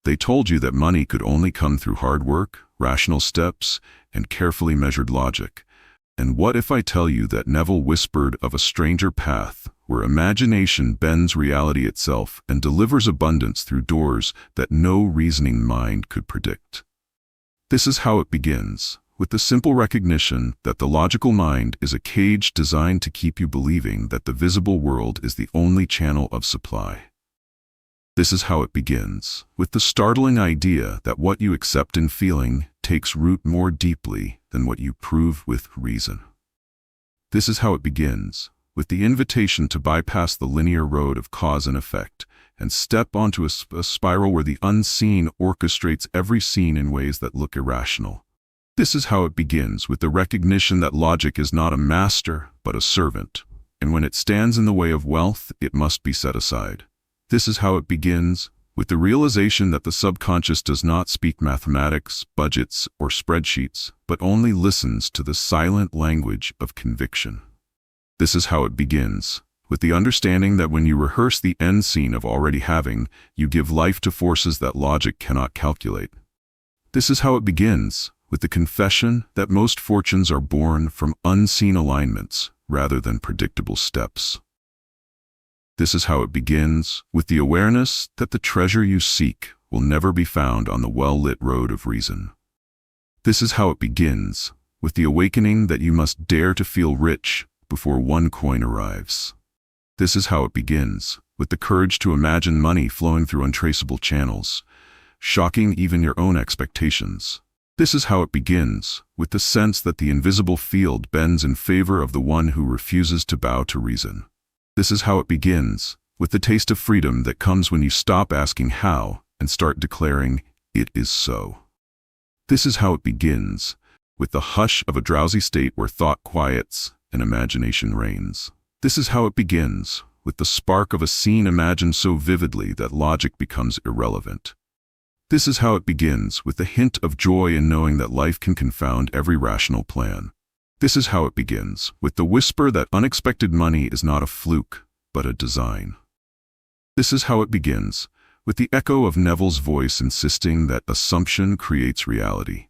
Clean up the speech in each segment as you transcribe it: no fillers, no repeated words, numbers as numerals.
They told you that money could only come through hard work, rational steps, and carefully measured logic. And what if I tell you that Neville whispered of a stranger path, where imagination bends reality itself and delivers abundance through doors that no reasoning mind could predict? This is how it begins, with the simple recognition that the logical mind is a cage designed to keep you believing that the visible world is the only channel of supply. This is how it begins, with the startling idea that what you accept in feeling takes root more deeply than what you prove with reason. This is how it begins, with the invitation to bypass the linear road of cause and effect and step onto a spiral where the unseen orchestrates every scene in ways that look irrational. This is how it begins, with the recognition that logic is not a master, but a servant, and when it stands in the way of wealth, it must be set aside. This is how it begins, with the realization that the subconscious does not speak mathematics, budgets, or spreadsheets, but only listens to the silent language of conviction. This is how it begins, with the understanding that when you rehearse the end scene of already having, you give life to forces that logic cannot calculate. This is how it begins, with the confession that most fortunes are born from unseen alignments rather than predictable steps. This is how it begins, with the awareness that the treasure you seek will never be found on the well-lit road of reason. This is how it begins, with the awakening that you must dare to feel rich before one coin arrives. This is how it begins, with the courage to imagine money flowing through untraceable channels, shocking even your own expectations. This is how it begins, with the sense that the invisible field bends in favor of the one who refuses to bow to reason. This is how it begins, with the taste of freedom that comes when you stop asking how and start declaring, "It is so." This is how it begins, with the hush of a drowsy state where thought quiets and imagination reigns. This is how it begins, with the spark of a scene imagined so vividly that logic becomes irrelevant. This is how it begins, with the hint of joy in knowing that life can confound every rational plan. This is how it begins, with the whisper that unexpected money is not a fluke, but a design. This is how it begins, with the echo of Neville's voice insisting that assumption creates reality.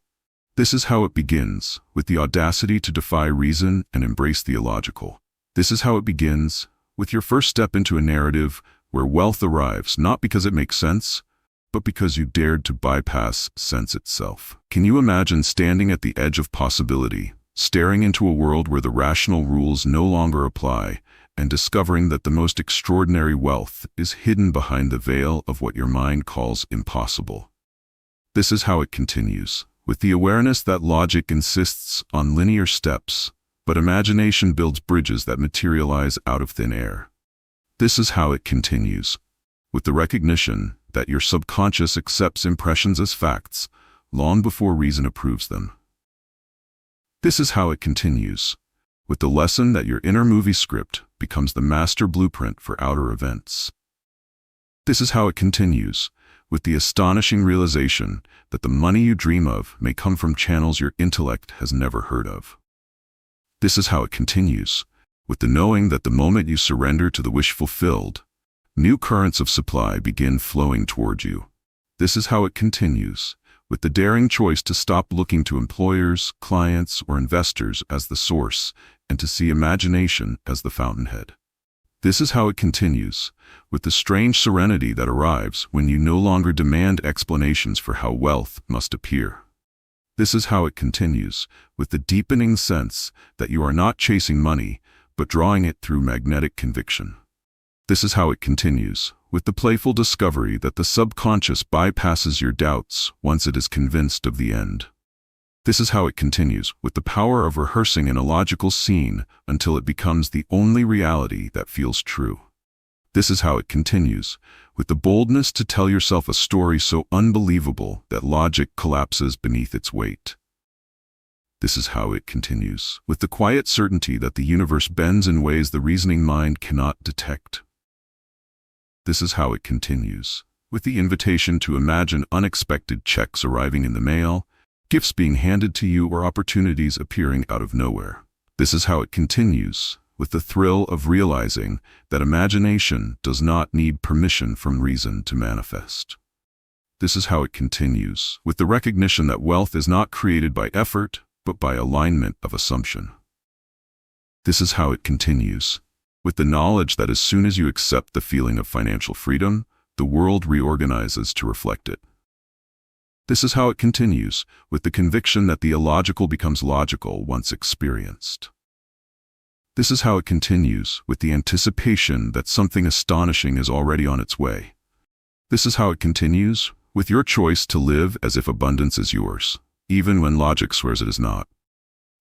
This is how it begins, with the audacity to defy reason and embrace the illogical. This is how it begins, with your first step into a narrative where wealth arrives not because it makes sense, but because you dared to bypass sense itself. Can you imagine standing at the edge of possibility, staring into a world where the rational rules no longer apply, and discovering that the most extraordinary wealth is hidden behind the veil of what your mind calls impossible? This is how it continues, with the awareness that logic insists on linear steps, but imagination builds bridges that materialize out of thin air. This is how it continues, with the recognition that your subconscious accepts impressions as facts long before reason approves them. This is how it continues, with the lesson that your inner movie script becomes the master blueprint for outer events. This is how it continues, with the astonishing realization that the money you dream of may come from channels your intellect has never heard of. This is how it continues, with the knowing that the moment you surrender to the wish fulfilled, new currents of supply begin flowing toward you. This is how it continues, with the daring choice to stop looking to employers, clients, or investors as the source and to see imagination as the fountainhead. This is how it continues, with the strange serenity that arrives when you no longer demand explanations for how wealth must appear. This is how it continues, with the deepening sense that you are not chasing money, but drawing it through magnetic conviction. This is how it continues, with the playful discovery that the subconscious bypasses your doubts once it is convinced of the end. This is how it continues, with the power of rehearsing an illogical scene until it becomes the only reality that feels true. This is how it continues, with the boldness to tell yourself a story so unbelievable that logic collapses beneath its weight. This is how it continues, with the quiet certainty that the universe bends in ways the reasoning mind cannot detect. This is how it continues, with the invitation to imagine unexpected checks arriving in the mail, gifts being handed to you, or opportunities appearing out of nowhere. This is how it continues, with the thrill of realizing that imagination does not need permission from reason to manifest. This is how it continues, with the recognition that wealth is not created by effort, but by alignment of assumption. This is how it continues, with the knowledge that as soon as you accept the feeling of financial freedom, the world reorganizes to reflect it. This is how it continues, with the conviction that the illogical becomes logical once experienced. This is how it continues, with the anticipation that something astonishing is already on its way. This is how it continues, with your choice to live as if abundance is yours, even when logic swears it is not.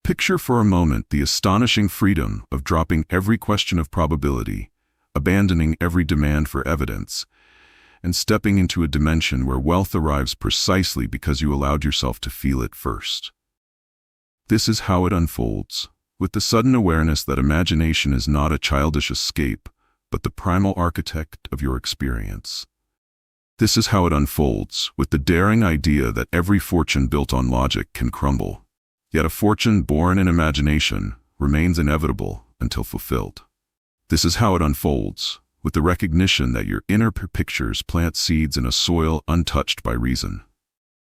Picture for a moment the astonishing freedom of dropping every question of probability, abandoning every demand for evidence, and stepping into a dimension where wealth arrives precisely because you allowed yourself to feel it first. This is how it unfolds, with the sudden awareness that imagination is not a childish escape, but the primal architect of your experience. This is how it unfolds, with the daring idea that every fortune built on logic can crumble, yet a fortune born in imagination remains inevitable until fulfilled. This is how it unfolds, with the recognition that your inner pictures plant seeds in a soil untouched by reason.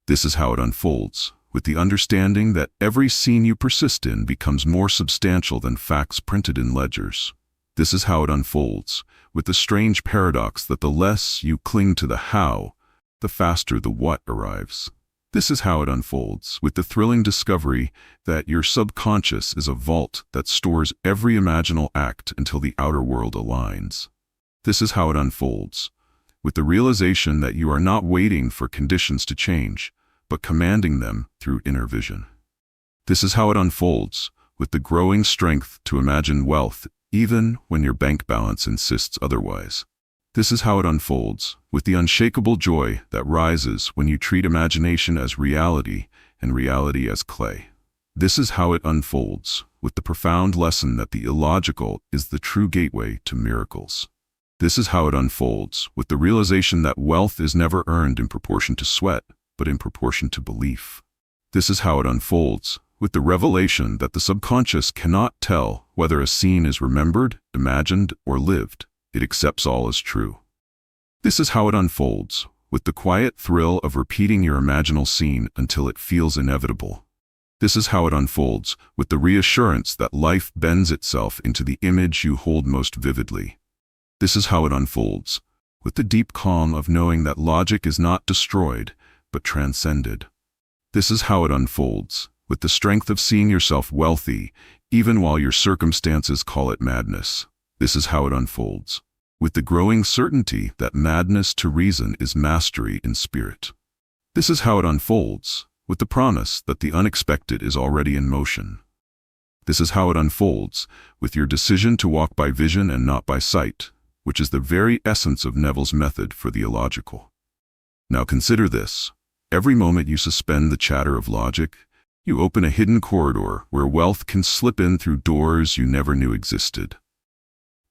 This is how it unfolds, with the understanding that every scene you persist in becomes more substantial than facts printed in ledgers. This is how it unfolds, with the strange paradox that the less you cling to the how, the faster the what arrives. This is how it unfolds, with the thrilling discovery that your subconscious is a vault that stores every imaginal act until the outer world aligns. This is how it unfolds, with the realization that you are not waiting for conditions to change, but commanding them through inner vision. This is how it unfolds, with the growing strength to imagine wealth even when your bank balance insists otherwise. This is how it unfolds, with the unshakable joy that rises when you treat imagination as reality and reality as clay. This is how it unfolds, with the profound lesson that the illogical is the true gateway to miracles. This is how it unfolds, with the realization that wealth is never earned in proportion to sweat, but in proportion to belief. This is how it unfolds, with the revelation that the subconscious cannot tell whether a scene is remembered, imagined, or lived. It accepts all as true. This is how it unfolds, with the quiet thrill of repeating your imaginal scene until it feels inevitable. This is how it unfolds, with the reassurance that life bends itself into the image you hold most vividly. This is how it unfolds, with the deep calm of knowing that logic is not destroyed, but transcended. This is how it unfolds, with the strength of seeing yourself wealthy, even while your circumstances call it madness. This is how it unfolds, with the growing certainty that madness to reason is mastery in spirit. This is how it unfolds, with the promise that the unexpected is already in motion. This is how it unfolds, with your decision to walk by vision and not by sight, which is the very essence of Neville's method for the illogical. Now consider this. Every moment you suspend the chatter of logic, you open a hidden corridor where wealth can slip in through doors you never knew existed.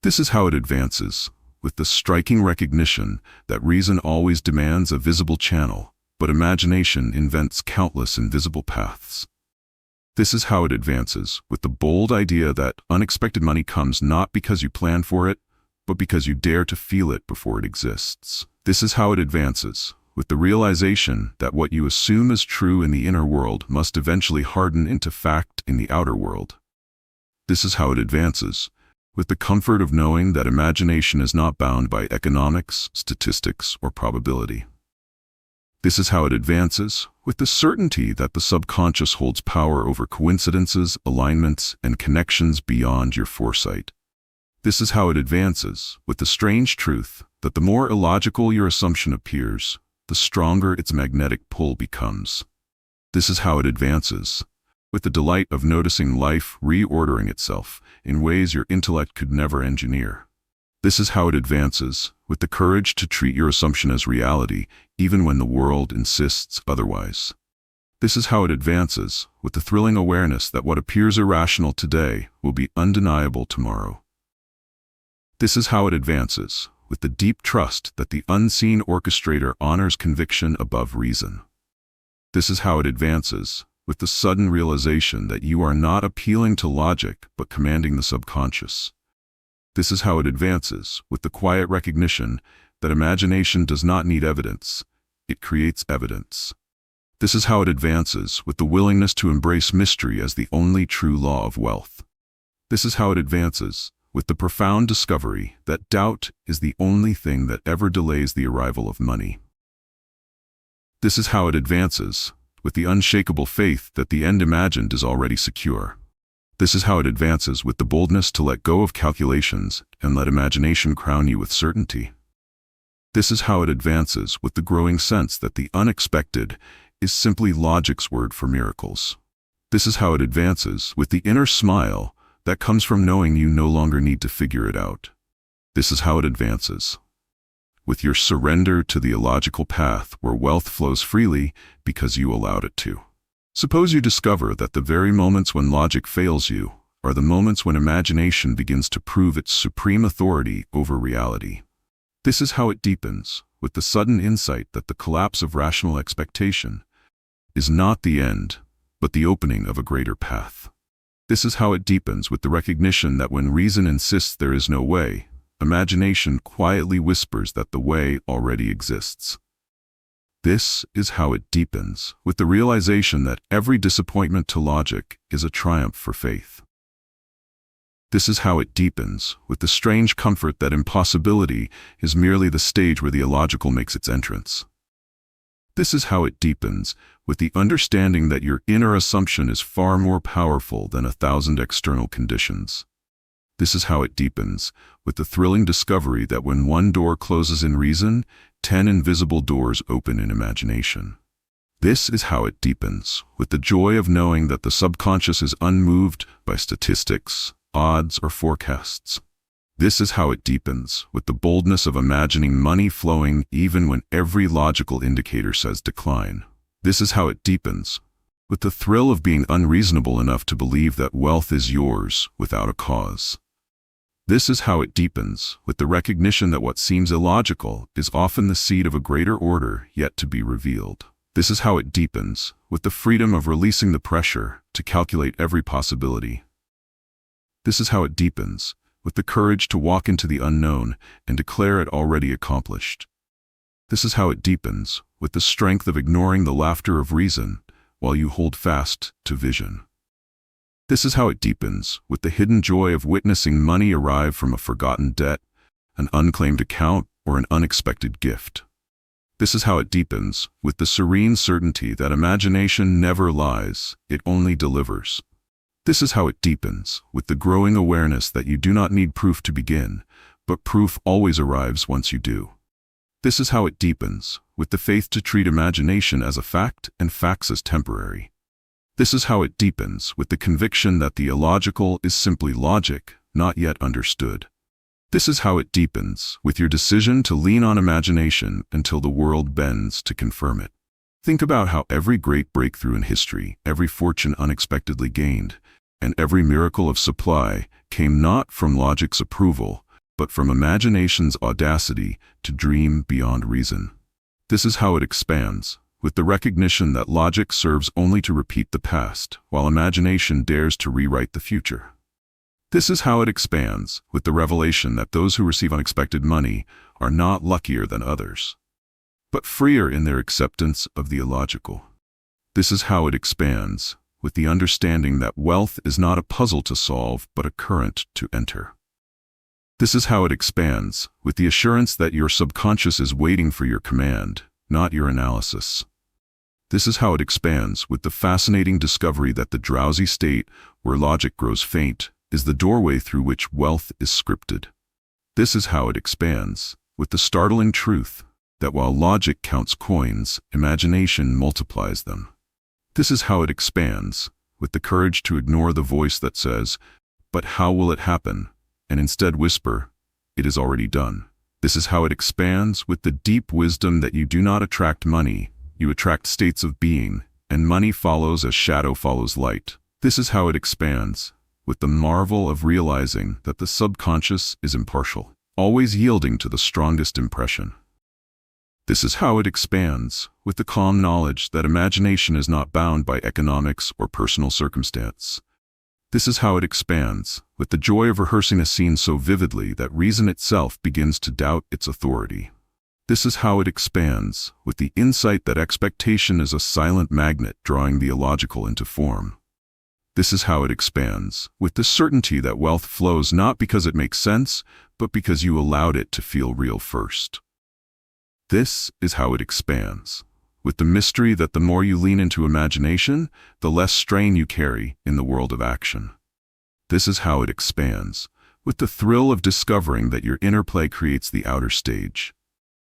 This is how it advances, with the striking recognition that reason always demands a visible channel, but imagination invents countless invisible paths. This is how it advances, with the bold idea that unexpected money comes not because you plan for it, but because you dare to feel it before it exists. This is how it advances, with the realization that what you assume is true in the inner world must eventually harden into fact in the outer world. This is how it advances, with the comfort of knowing that imagination is not bound by economics, statistics, or probability. This is how it advances, with the certainty that the subconscious holds power over coincidences, alignments, and connections beyond your foresight. This is how it advances, with the strange truth that the more illogical your assumption appears, the stronger its magnetic pull becomes. This is how it advances, with the delight of noticing life reordering itself in ways your intellect could never engineer. This is how it advances, with the courage to treat your assumption as reality, even when the world insists otherwise. This is how it advances, with the thrilling awareness that what appears irrational today will be undeniable tomorrow. This is how it advances, with the deep trust that the unseen orchestrator honors conviction above reason. This is how it advances, with the sudden realization that you are not appealing to logic but commanding the subconscious. This is how it advances, with the quiet recognition that imagination does not need evidence, it creates evidence. This is how it advances, with the willingness to embrace mystery as the only true law of wealth. This is how it advances, with the profound discovery that doubt is the only thing that ever delays the arrival of money. This is how it advances, with the unshakable faith that the end imagined is already secure. This is how it advances, with the boldness to let go of calculations and let imagination crown you with certainty. This is how it advances, with the growing sense that the unexpected is simply logic's word for miracles. This is how it advances, with the inner smile that comes from knowing you no longer need to figure it out. This is how it advances, with your surrender to the illogical path where wealth flows freely because you allowed it to. Suppose you discover that the very moments when logic fails you are the moments when imagination begins to prove its supreme authority over reality. This is how it deepens, with the sudden insight that the collapse of rational expectation is not the end, but the opening of a greater path. This is how it deepens, with the recognition that when reason insists there is no way, imagination quietly whispers that the way already exists. This is how it deepens, with the realization that every disappointment to logic is a triumph for faith. This is how it deepens, with the strange comfort that impossibility is merely the stage where the illogical makes its entrance. This is how it deepens, with the understanding that your inner assumption is far more powerful than 1,000 external conditions. This is how it deepens, with the thrilling discovery that when one door closes in reason, 10 invisible doors open in imagination. This is how it deepens, with the joy of knowing that the subconscious is unmoved by statistics, odds, or forecasts. This is how it deepens, with the boldness of imagining money flowing even when every logical indicator says decline. This is how it deepens, with the thrill of being unreasonable enough to believe that wealth is yours without a cause. This is how it deepens, with the recognition that what seems illogical is often the seed of a greater order yet to be revealed. This is how it deepens, with the freedom of releasing the pressure to calculate every possibility. This is how it deepens, with the courage to walk into the unknown and declare it already accomplished. This is how it deepens, with the strength of ignoring the laughter of reason while you hold fast to vision. This is how it deepens, with the hidden joy of witnessing money arrive from a forgotten debt, an unclaimed account, or an unexpected gift. This is how it deepens, with the serene certainty that imagination never lies, it only delivers. This is how it deepens, with the growing awareness that you do not need proof to begin, but proof always arrives once you do. This is how it deepens, with the faith to treat imagination as a fact and facts as temporary. This is how it deepens, with the conviction that the illogical is simply logic, not yet understood. This is how it deepens, with your decision to lean on imagination until the world bends to confirm it. Think about how every great breakthrough in history, every fortune unexpectedly gained, and every miracle of supply came not from logic's approval, but from imagination's audacity to dream beyond reason. This is how it expands, with the recognition that logic serves only to repeat the past, while imagination dares to rewrite the future. This is how it expands, with the revelation that those who receive unexpected money are not luckier than others, but freer in their acceptance of the illogical. This is how it expands, with the understanding that wealth is not a puzzle to solve, but a current to enter. This is how it expands, with the assurance that your subconscious is waiting for your command, not your analysis. This is how it expands, with the fascinating discovery that the drowsy state, where logic grows faint, is the doorway through which wealth is scripted. This is how it expands, with the startling truth that while logic counts coins, imagination multiplies them. This is how it expands, with the courage to ignore the voice that says, "But how will it happen?" and instead whisper, "It is already done." This is how it expands, with the deep wisdom that you do not attract money, you attract states of being, and money follows as shadow follows light. This is how it expands, with the marvel of realizing that the subconscious is impartial, always yielding to the strongest impression. This is how it expands, with the calm knowledge that imagination is not bound by economics or personal circumstance. This is how it expands, with the joy of rehearsing a scene so vividly that reason itself begins to doubt its authority. This is how it expands, with the insight that expectation is a silent magnet drawing the illogical into form. This is how it expands, with the certainty that wealth flows not because it makes sense, but because you allowed it to feel real first. This is how it expands, with the mystery that the more you lean into imagination, the less strain you carry in the world of action. This is how it expands, with the thrill of discovering that your inner play creates the outer stage.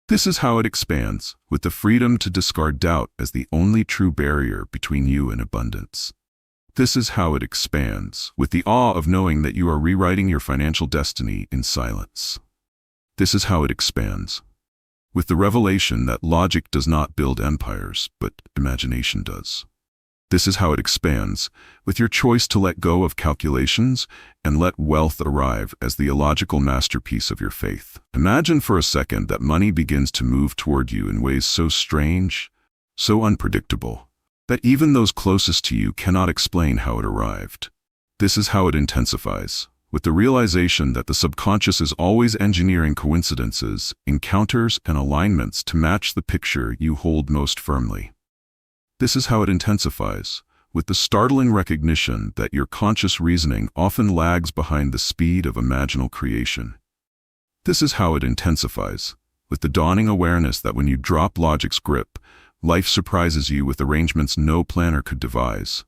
This is how it expands, with the freedom to discard doubt as the only true barrier between you and abundance. This is how it expands, with the awe of knowing that you are rewriting your financial destiny in silence. This is how it expands, with the revelation that logic does not build empires, but imagination does. This is how it expands, with your choice to let go of calculations and let wealth arrive as the illogical masterpiece of your faith. Imagine for a second that money begins to move toward you in ways so strange, so unpredictable, that even those closest to you cannot explain how it arrived. This is how it intensifies, with the realization that the subconscious is always engineering coincidences, encounters, and alignments to match the picture you hold most firmly. This is how it intensifies, with the startling recognition that your conscious reasoning often lags behind the speed of imaginal creation. This is how it intensifies, with the dawning awareness that when you drop logic's grip, life surprises you with arrangements no planner could devise.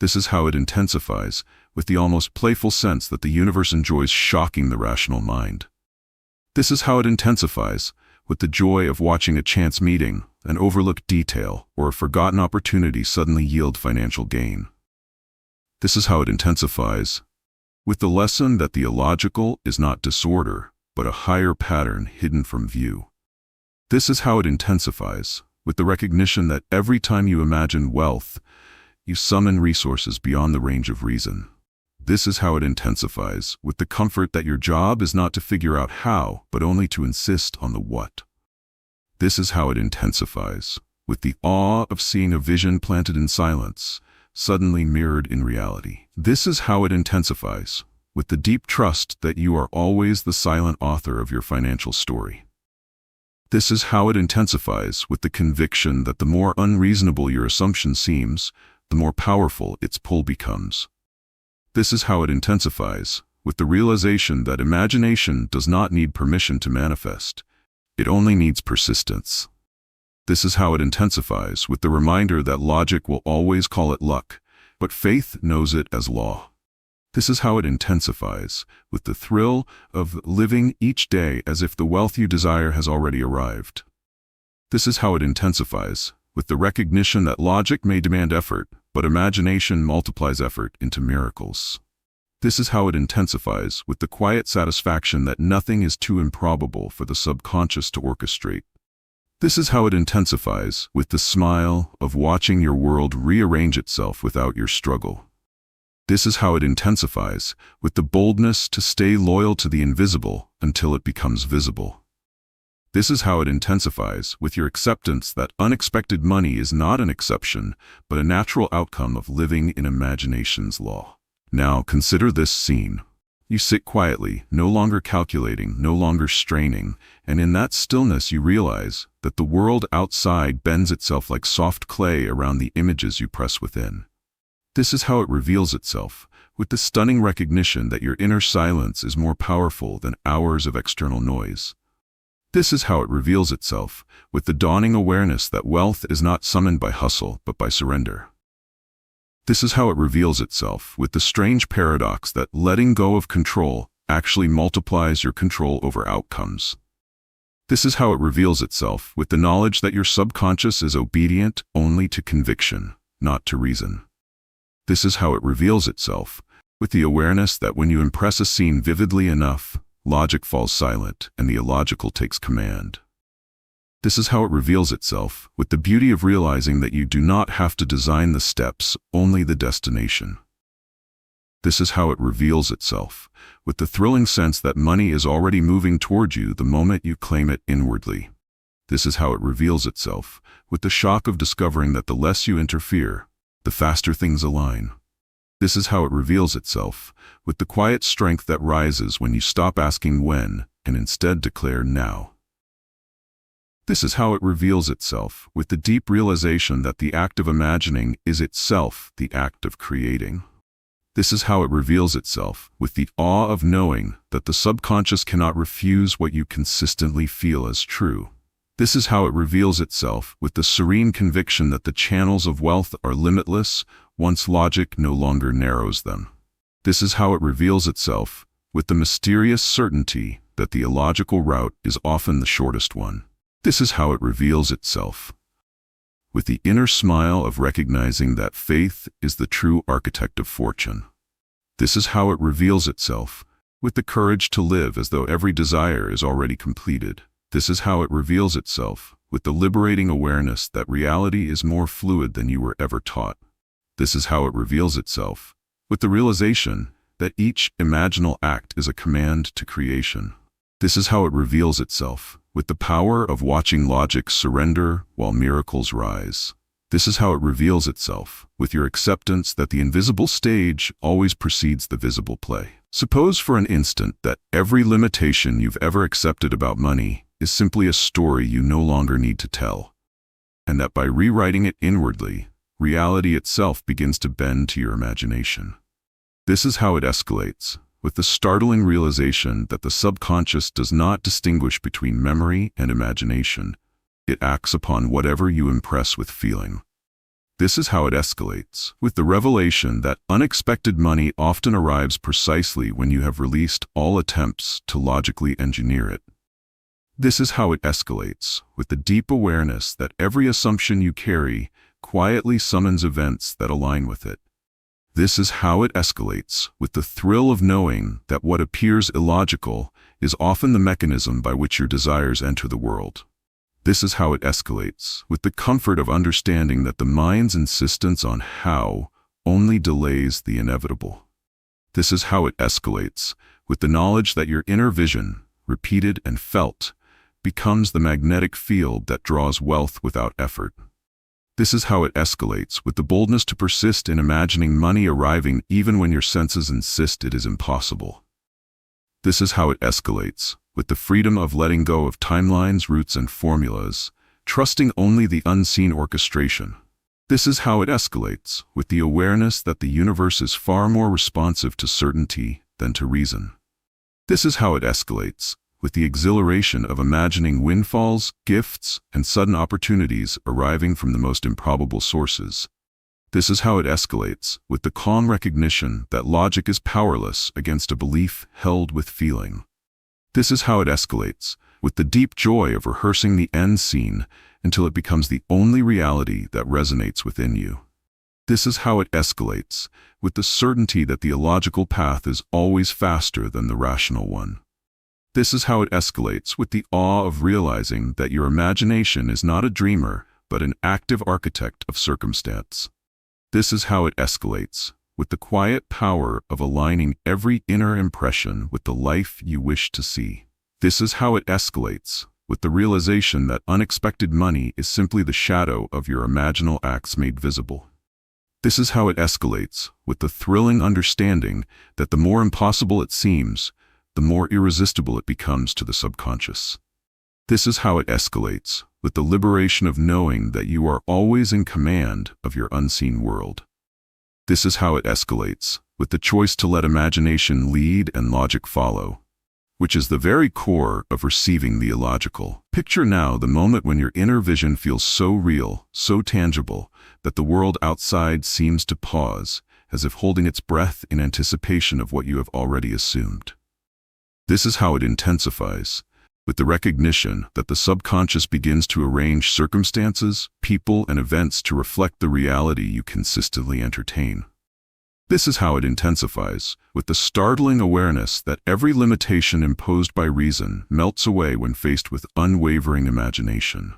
This is how it intensifies, with the almost playful sense that the universe enjoys shocking the rational mind. This is how it intensifies, with the joy of watching a chance meeting, an overlooked detail, or a forgotten opportunity suddenly yield financial gain. This is how it intensifies, with the lesson that the illogical is not disorder, but a higher pattern hidden from view. This is how it intensifies, with the recognition that every time you imagine wealth, you summon resources beyond the range of reason. This is how it intensifies, with the comfort that your job is not to figure out how, but only to insist on the what. This is how it intensifies, with the awe of seeing a vision planted in silence, suddenly mirrored in reality. This is how it intensifies, with the deep trust that you are always the silent author of your financial story. This is how it intensifies, with the conviction that the more unreasonable your assumption seems, the more powerful its pull becomes. This is how it intensifies, with the realization that imagination does not need permission to manifest. It only needs persistence. This is how it intensifies, with the reminder that logic will always call it luck, but faith knows it as law. This is how it intensifies, with the thrill of living each day as if the wealth you desire has already arrived. This is how it intensifies, with the recognition that logic may demand effort, but imagination multiplies effort into miracles. This is how it intensifies, with the quiet satisfaction that nothing is too improbable for the subconscious to orchestrate. This is how it intensifies, with the smile of watching your world rearrange itself without your struggle. This is how it intensifies, with the boldness to stay loyal to the invisible until it becomes visible. This is how it intensifies, with your acceptance that unexpected money is not an exception, but a natural outcome of living in imagination's law. Now consider this scene. You sit quietly, no longer calculating, no longer straining, and in that stillness you realize that the world outside bends itself like soft clay around the images you press within. This is how it reveals itself, with the stunning recognition that your inner silence is more powerful than hours of external noise. This is how it reveals itself, with the dawning awareness that wealth is not summoned by hustle, but by surrender. This is how it reveals itself, with the strange paradox that letting go of control actually multiplies your control over outcomes. This is how it reveals itself, with the knowledge that your subconscious is obedient only to conviction, not to reason. This is how it reveals itself, with the awareness that when you impress a scene vividly enough, logic falls silent and the illogical takes command. This is how it reveals itself, with the beauty of realizing that you do not have to design the steps, only the destination. This is how it reveals itself, with the thrilling sense that money is already moving toward you the moment you claim it inwardly. This is how it reveals itself, with the shock of discovering that the less you interfere, the faster things align. This is how it reveals itself, with the quiet strength that rises when you stop asking when and instead declare now. This is how it reveals itself, with the deep realization that the act of imagining is itself the act of creating. This is how it reveals itself, with the awe of knowing that the subconscious cannot refuse what you consistently feel as true. This is how it reveals itself, with the serene conviction that the channels of wealth are limitless once logic no longer narrows them. This is how it reveals itself, with the mysterious certainty that the illogical route is often the shortest one. This is how it reveals itself, with the inner smile of recognizing that faith is the true architect of fortune. This is how it reveals itself, with the courage to live as though every desire is already completed. This is how it reveals itself, with the liberating awareness that reality is more fluid than you were ever taught. This is how it reveals itself, with the realization that each imaginal act is a command to creation. This is how it reveals itself, with the power of watching logic surrender while miracles rise. This is how it reveals itself, with your acceptance that the invisible stage always precedes the visible play. Suppose for an instant that every limitation you've ever accepted about money is simply a story you no longer need to tell, and that by rewriting it inwardly, reality itself begins to bend to your imagination. This is how it escalates, with the startling realization that the subconscious does not distinguish between memory and imagination. It acts upon whatever you impress with feeling. This is how it escalates, with the revelation that unexpected money often arrives precisely when you have released all attempts to logically engineer it. This is how it escalates, with the deep awareness that every assumption you carry quietly summons events that align with it. This is how it escalates, with the thrill of knowing that what appears illogical is often the mechanism by which your desires enter the world. This is how it escalates, with the comfort of understanding that the mind's insistence on how only delays the inevitable. This is how it escalates, with the knowledge that your inner vision, repeated and felt, becomes the magnetic field that draws wealth without effort. This is how it escalates, with the boldness to persist in imagining money arriving even when your senses insist it is impossible. This is how it escalates, with the freedom of letting go of timelines, roots, and formulas, trusting only the unseen orchestration. This is how it escalates, with the awareness that the universe is far more responsive to certainty than to reason. This is how it escalates, with the exhilaration of imagining windfalls, gifts, and sudden opportunities arriving from the most improbable sources. This is how it escalates, with the calm recognition that logic is powerless against a belief held with feeling. This is how it escalates, with the deep joy of rehearsing the end scene until it becomes the only reality that resonates within you. This is how it escalates, with the certainty that the illogical path is always faster than the rational one. This is how it escalates, with the awe of realizing that your imagination is not a dreamer, but an active architect of circumstance. This is how it escalates, with the quiet power of aligning every inner impression with the life you wish to see. This is how it escalates, with the realization that unexpected money is simply the shadow of your imaginal acts made visible. This is how it escalates, with the thrilling understanding that the more impossible it seems, the more irresistible it becomes to the subconscious. This is how it escalates, with the liberation of knowing that you are always in command of your unseen world. This is how it escalates, with the choice to let imagination lead and logic follow, which is the very core of receiving the illogical. Picture now the moment when your inner vision feels so real, so tangible, that the world outside seems to pause, as if holding its breath in anticipation of what you have already assumed. This is how it intensifies, with the recognition that the subconscious begins to arrange circumstances, people, and events to reflect the reality you consistently entertain. This is how it intensifies, with the startling awareness that every limitation imposed by reason melts away when faced with unwavering imagination.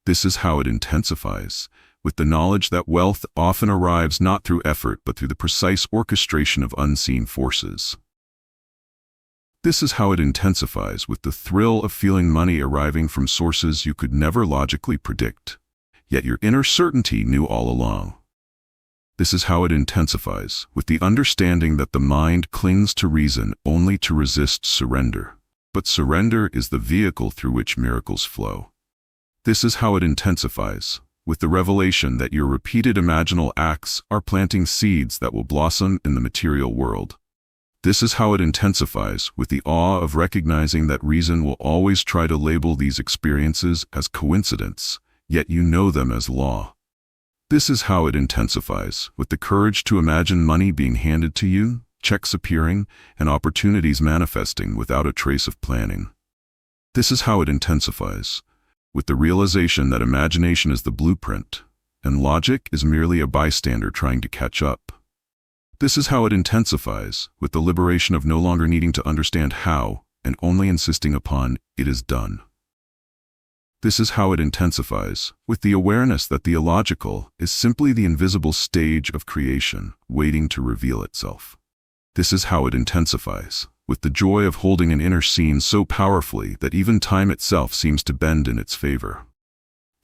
This is how it intensifies, with the knowledge that wealth often arrives not through effort but through the precise orchestration of unseen forces. This is how it intensifies, with the thrill of feeling money arriving from sources you could never logically predict, yet your inner certainty knew all along. This is how it intensifies, with the understanding that the mind clings to reason only to resist surrender. But surrender is the vehicle through which miracles flow. This is how it intensifies, with the revelation that your repeated imaginal acts are planting seeds that will blossom in the material world. This is how it intensifies, with the awe of recognizing that reason will always try to label these experiences as coincidence, yet you know them as law. This is how it intensifies, with the courage to imagine money being handed to you, checks appearing, and opportunities manifesting without a trace of planning. This is how it intensifies, with the realization that imagination is the blueprint, and logic is merely a bystander trying to catch up. This is how it intensifies, with the liberation of no longer needing to understand how, and only insisting upon it is done. This is how it intensifies, with the awareness that the illogical is simply the invisible stage of creation, waiting to reveal itself. This is how it intensifies, with the joy of holding an inner scene so powerfully that even time itself seems to bend in its favor.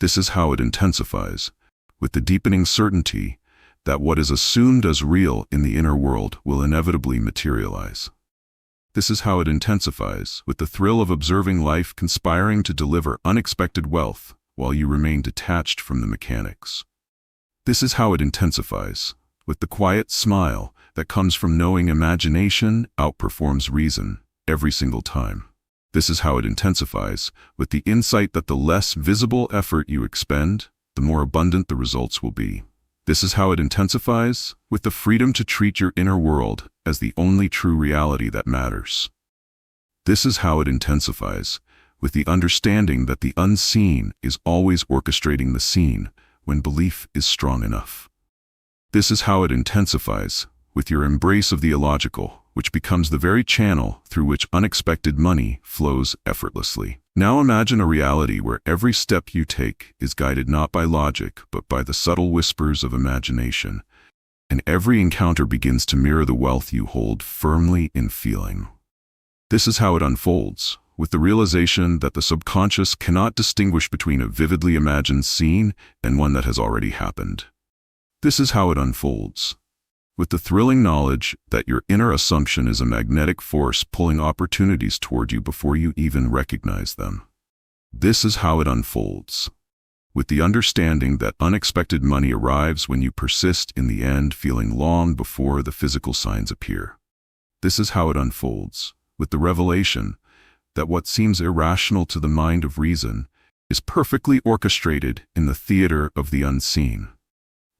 This is how it intensifies, with the deepening certainty that what is assumed as real in the inner world will inevitably materialize. This is how it intensifies, with the thrill of observing life conspiring to deliver unexpected wealth while you remain detached from the mechanics. This is how it intensifies, with the quiet smile that comes from knowing imagination outperforms reason every single time. This is how it intensifies, with the insight that the less visible effort you expend, the more abundant the results will be. This is how it intensifies, with the freedom to treat your inner world as the only true reality that matters. This is how it intensifies, with the understanding that the unseen is always orchestrating the seen when belief is strong enough. This is how it intensifies, with your embrace of the illogical, which becomes the very channel through which unexpected money flows effortlessly. Now imagine a reality where every step you take is guided not by logic, but by the subtle whispers of imagination, and every encounter begins to mirror the wealth you hold firmly in feeling. This is how it unfolds, with the realization that the subconscious cannot distinguish between a vividly imagined scene and one that has already happened. This is how it unfolds, with the thrilling knowledge that your inner assumption is a magnetic force pulling opportunities toward you before you even recognize them. This is how it unfolds, with the understanding that unexpected money arrives when you persist in the end, feeling long before the physical signs appear. This is how it unfolds, with the revelation that what seems irrational to the mind of reason is perfectly orchestrated in the theater of the unseen.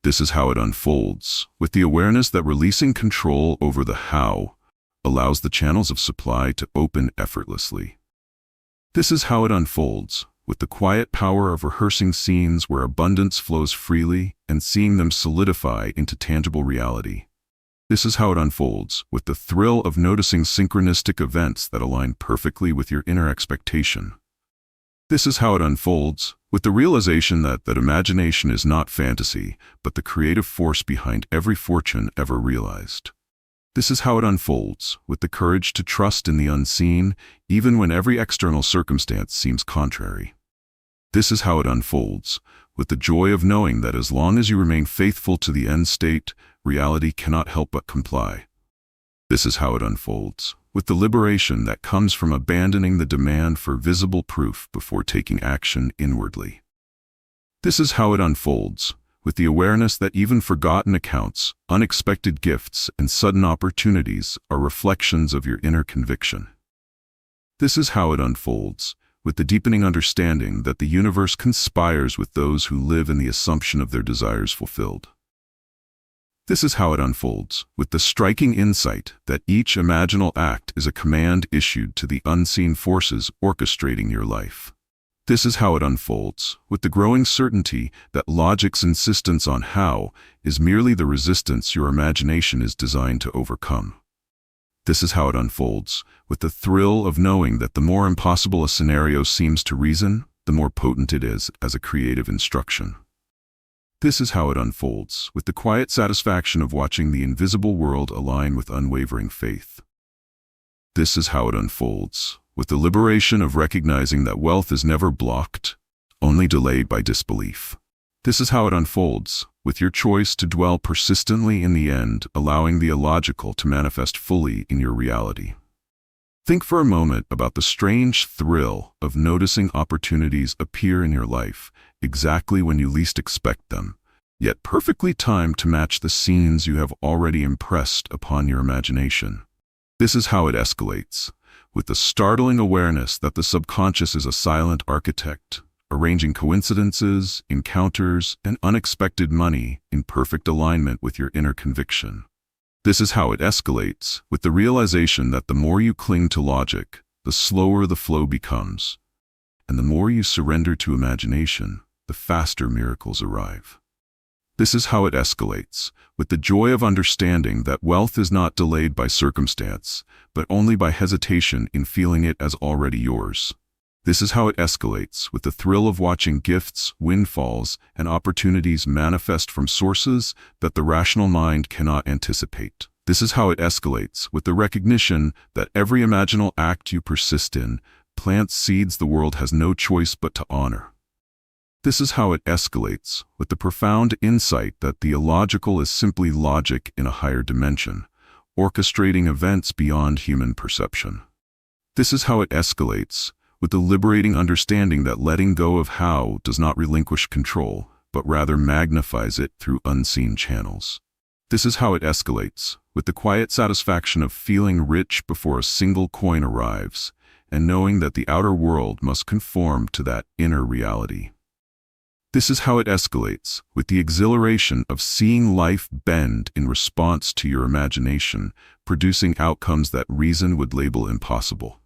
This is how it unfolds, with the awareness that releasing control over the how allows the channels of supply to open effortlessly. This is how it unfolds, with the quiet power of rehearsing scenes where abundance flows freely and seeing them solidify into tangible reality. This is how it unfolds, with the thrill of noticing synchronistic events that align perfectly with your inner expectation. This is how it unfolds, with the realization that imagination is not fantasy, but the creative force behind every fortune ever realized. This is how it unfolds, with the courage to trust in the unseen, even when every external circumstance seems contrary. This is how it unfolds, with the joy of knowing that as long as you remain faithful to the end state, reality cannot help but comply. This is how it unfolds, with the liberation that comes from abandoning the demand for visible proof before taking action inwardly. This is how it unfolds, with the awareness that even forgotten accounts, unexpected gifts, and sudden opportunities are reflections of your inner conviction. This is how it unfolds, with the deepening understanding that the universe conspires with those who live in the assumption of their desires fulfilled. This is how it unfolds, with the striking insight that each imaginal act is a command issued to the unseen forces orchestrating your life. This is how it unfolds, with the growing certainty that logic's insistence on how is merely the resistance your imagination is designed to overcome. This is how it unfolds, with the thrill of knowing that the more impossible a scenario seems to reason, the more potent it is as a creative instruction. This is how it unfolds, with the quiet satisfaction of watching the invisible world align with unwavering faith. This is how it unfolds, with the liberation of recognizing that wealth is never blocked, only delayed by disbelief. This is how it unfolds, with your choice to dwell persistently in the end, allowing the illogical to manifest fully in your reality. Think for a moment about the strange thrill of noticing opportunities appear in your life exactly when you least expect them, yet perfectly timed to match the scenes you have already impressed upon your imagination. This is how it escalates, with the startling awareness that the subconscious is a silent architect, arranging coincidences, encounters, and unexpected money in perfect alignment with your inner conviction. This is how it escalates, with the realization that the more you cling to logic, the slower the flow becomes, and the more you surrender to imagination, the faster miracles arrive. This is how it escalates, with the joy of understanding that wealth is not delayed by circumstance, but only by hesitation in feeling it as already yours. This is how it escalates, with the thrill of watching gifts, windfalls, and opportunities manifest from sources that the rational mind cannot anticipate. This is how it escalates, with the recognition that every imaginal act you persist in plants seeds the world has no choice but to honor. This is how it escalates, with the profound insight that the illogical is simply logic in a higher dimension, orchestrating events beyond human perception. This is how it escalates, with the liberating understanding that letting go of how does not relinquish control, but rather magnifies it through unseen channels. This is how it escalates, with the quiet satisfaction of feeling rich before a single coin arrives, and knowing that the outer world must conform to that inner reality. This is how it escalates, with the exhilaration of seeing life bend in response to your imagination, producing outcomes that reason would label impossible.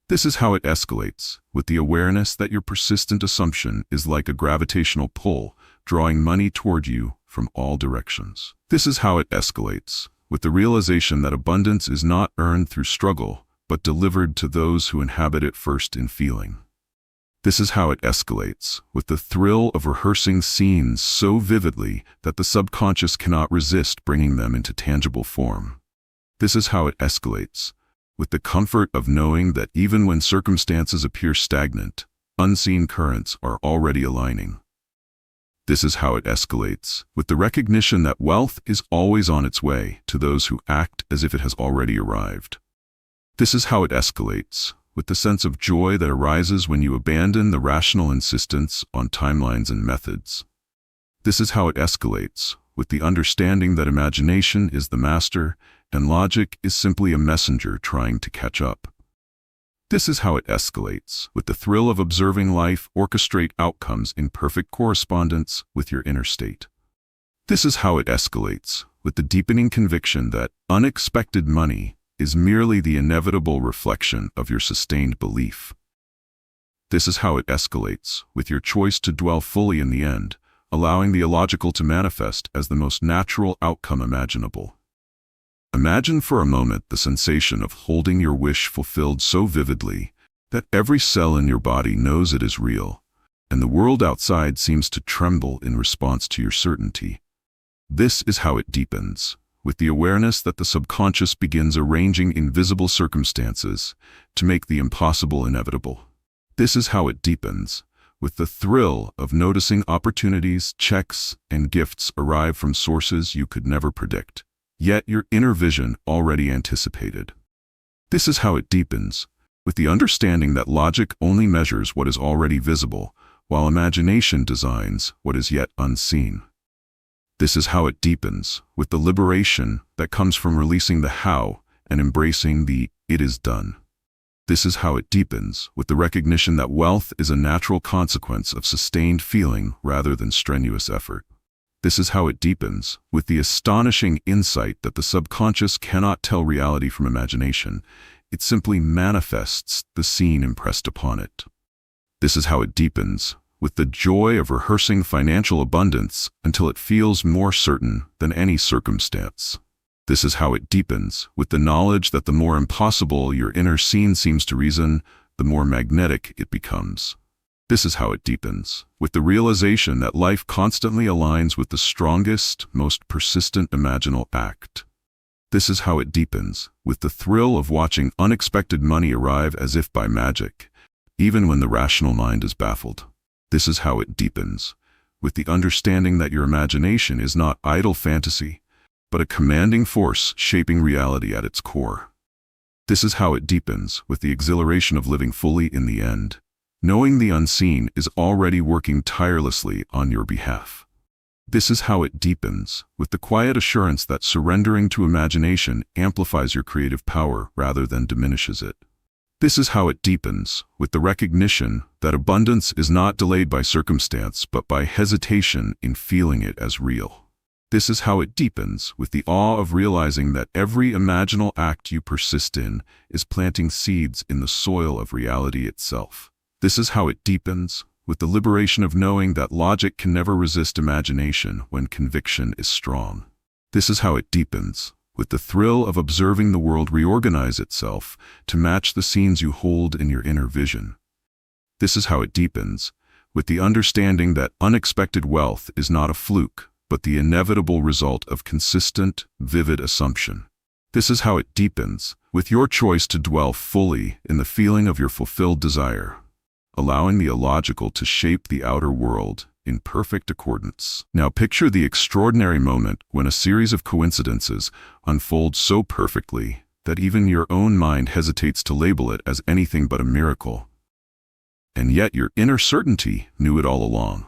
This is how it escalates, with the awareness that your persistent assumption is like a gravitational pull, drawing money toward you from all directions. This is how it escalates, with the realization that abundance is not earned through struggle, but delivered to those who inhabit it first in feeling. This is how it escalates, with the thrill of rehearsing scenes so vividly that the subconscious cannot resist bringing them into tangible form. This is how it escalates, with the comfort of knowing that even when circumstances appear stagnant, unseen currents are already aligning. This is how it escalates, with the recognition that wealth is always on its way to those who act as if it has already arrived. This is how it escalates, with the sense of joy that arises when you abandon the rational insistence on timelines and methods. This is how it escalates, with the understanding that imagination is the master and logic is simply a messenger trying to catch up. This is how it escalates, with the thrill of observing life orchestrate outcomes in perfect correspondence with your inner state. This is how it escalates, with the deepening conviction that unexpected money is merely the inevitable reflection of your sustained belief. This is how it escalates, with your choice to dwell fully in the end, allowing the illogical to manifest as the most natural outcome imaginable. Imagine for a moment the sensation of holding your wish fulfilled so vividly that every cell in your body knows it is real, and the world outside seems to tremble in response to your certainty. This is how it deepens, with the awareness that the subconscious begins arranging invisible circumstances to make the impossible inevitable. This is how it deepens, with the thrill of noticing opportunities, checks, and gifts arrive from sources you could never predict, yet your inner vision already anticipated. This is how it deepens, with the understanding that logic only measures what is already visible, while imagination designs what is yet unseen. This is how it deepens, with the liberation that comes from releasing the how and embracing the "it is done." This is how it deepens, with the recognition that wealth is a natural consequence of sustained feeling rather than strenuous effort. This is how it deepens, with the astonishing insight that the subconscious cannot tell reality from imagination. It simply manifests the scene impressed upon it. This is how it deepens, with the joy of rehearsing financial abundance until it feels more certain than any circumstance. This is how it deepens, with the knowledge that the more impossible your inner scene seems to reason, the more magnetic it becomes. This is how it deepens, with the realization that life constantly aligns with the strongest, most persistent imaginal act. This is how it deepens, with the thrill of watching unexpected money arrive as if by magic, even when the rational mind is baffled. This is how it deepens, with the understanding that your imagination is not idle fantasy, but a commanding force shaping reality at its core. This is how it deepens, with the exhilaration of living fully in the end, knowing the unseen is already working tirelessly on your behalf. This is how it deepens, with the quiet assurance that surrendering to imagination amplifies your creative power rather than diminishes it. This is how it deepens, with the recognition that abundance is not delayed by circumstance but by hesitation in feeling it as real. This is how it deepens, with the awe of realizing that every imaginal act you persist in is planting seeds in the soil of reality itself. This is how it deepens, with the liberation of knowing that logic can never resist imagination when conviction is strong. This is how it deepens, with the thrill of observing the world reorganize itself to match the scenes you hold in your inner vision. This is how it deepens, with the understanding that unexpected wealth is not a fluke, but the inevitable result of consistent, vivid assumption. This is how it deepens, with your choice to dwell fully in the feeling of your fulfilled desire, allowing the illogical to shape the outer world in perfect accordance. Now picture the extraordinary moment when a series of coincidences unfold so perfectly that even your own mind hesitates to label it as anything but a miracle. And yet your inner certainty knew it all along.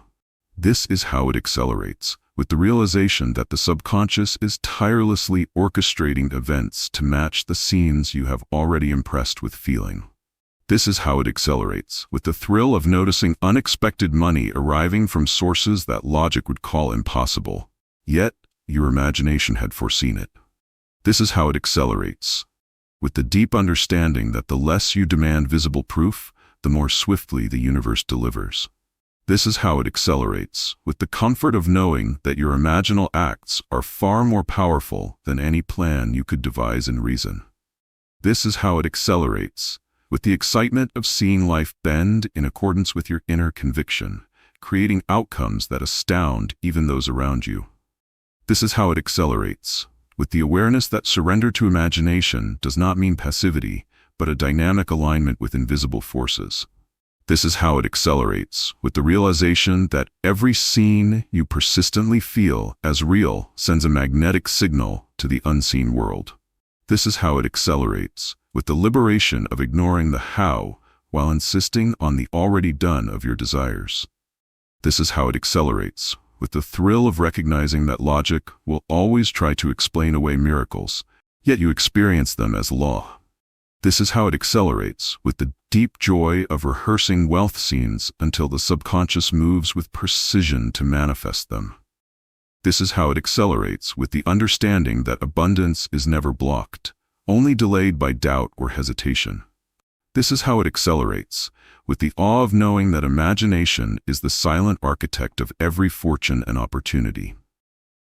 This is how it accelerates, with the realization that the subconscious is tirelessly orchestrating events to match the scenes you have already impressed with feeling. This is how it accelerates, with the thrill of noticing unexpected money arriving from sources that logic would call impossible, yet your imagination had foreseen it. This is how it accelerates, with the deep understanding that the less you demand visible proof, the more swiftly the universe delivers. This is how it accelerates, with the comfort of knowing that your imaginal acts are far more powerful than any plan you could devise in reason. This is how it accelerates, with the excitement of seeing life bend in accordance with your inner conviction, creating outcomes that astound even those around you. This is how it accelerates, with the awareness that surrender to imagination does not mean passivity, but a dynamic alignment with invisible forces. This is how it accelerates, with the realization that every scene you persistently feel as real sends a magnetic signal to the unseen world. This is how it accelerates, with the liberation of ignoring the how while insisting on the already done of your desires. This is how it accelerates, with the thrill of recognizing that logic will always try to explain away miracles, yet you experience them as law. This is how it accelerates, with the deep joy of rehearsing wealth scenes until the subconscious moves with precision to manifest them. This is how it accelerates, with the understanding that abundance is never blocked, only delayed by doubt or hesitation. This is how it accelerates, with the awe of knowing that imagination is the silent architect of every fortune and opportunity.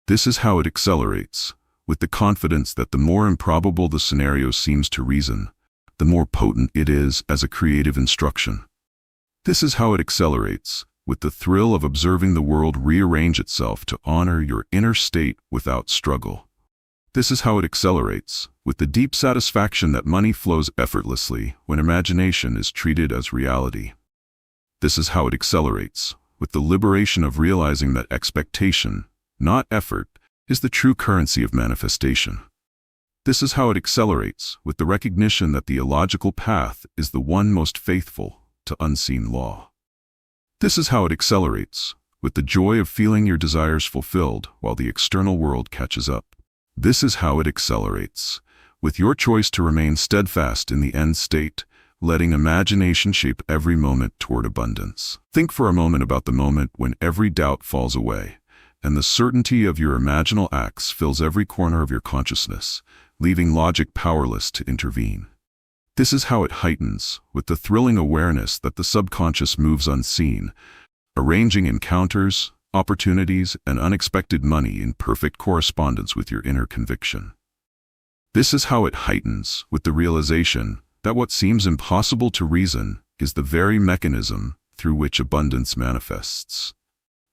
This is how it accelerates, with the confidence that the more improbable the scenario seems to reason, the more potent it is as a creative instruction. This is how it accelerates, with the thrill of observing the world rearrange itself to honor your inner state without struggle. This is how it accelerates, with the deep satisfaction that money flows effortlessly when imagination is treated as reality. This is how it accelerates, with the liberation of realizing that expectation, not effort, is the true currency of manifestation. This is how it accelerates, with the recognition that the illogical path is the one most faithful to unseen law. This is how it accelerates, with the joy of feeling your desires fulfilled while the external world catches up. This is how it accelerates, with your choice to remain steadfast in the end state, letting imagination shape every moment toward abundance. Think for a moment about the moment when every doubt falls away, and the certainty of your imaginal acts fills every corner of your consciousness, leaving logic powerless to intervene. This is how it heightens, with the thrilling awareness that the subconscious moves unseen, arranging encounters, opportunities, and unexpected money in perfect correspondence with your inner conviction. This is how it heightens, with the realization that what seems impossible to reason is the very mechanism through which abundance manifests.